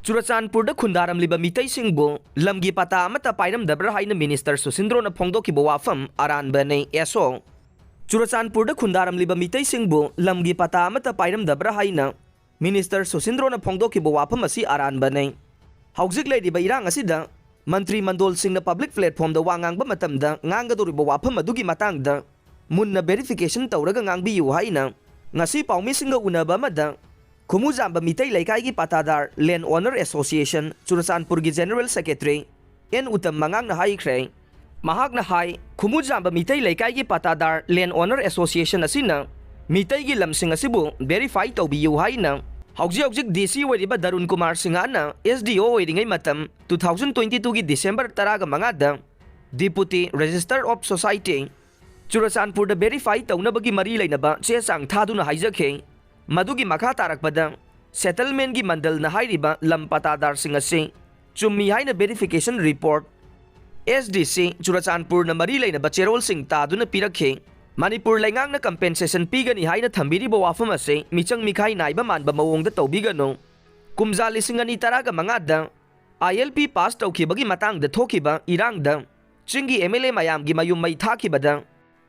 Churachandpurda khundaramliba mitaisingbу lamgi pata amata pairamdabra haina Minister Susindrona phongdokiba wafam aranba nei eso. Churachandpurda khundaramliba mitaisingbу lamgi pata amata pairamdabra haina Minister Susindrona phongdokiba wafam asi aranba nei. Haujik leiriba irang asida Mantri Mandol singna public platform da wangangba matamda ngangadoriba wafam adugi matangda munna verification tawraga ngangbiyu haina ngasi paumi singa unaba amada Khumuzamba Mitai Laikai Patadar Land Owner Association Churachandpur gi General Secretary N Utam Mangang na haikre mahak na hai Khumuzamba Mitai Laikai Patadar Land Owner Association asina Mitai gi lamsing asibu verify tawbiyu haina haujik DC wariba Darun Kumar Singhana SDO oiringai matam 2022 gi December 10 mangada Deputy Register of Society Churachandpur da verify tawnabagi mari lainaba chesang thaduna haijake Madugi makha tarakpada settlement gi mandal na hairiba lam patadar singasi chummi haina verification report SDC Churachandpur na mari laina bacherol sing taduna pirakhe Manipur laingang na compensation pigani haina thambiri bo wafam ase michang mikhai naiba manba mawongda tawbigano kumja lising ani taraga mangada ILP pass tawkhibagi matangda thokiba irangda chingi MLA mayam gi mayum mai thakibada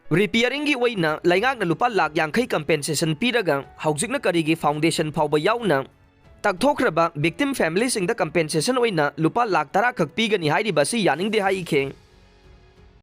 Repairing gi waina laingang na lupa lak yangkai compensation piraga haujik na karigi foundation phawba yauna takthokraba victim family sing da compensation waina lupa lak tara khak pigani hairi basi yaning de haikhe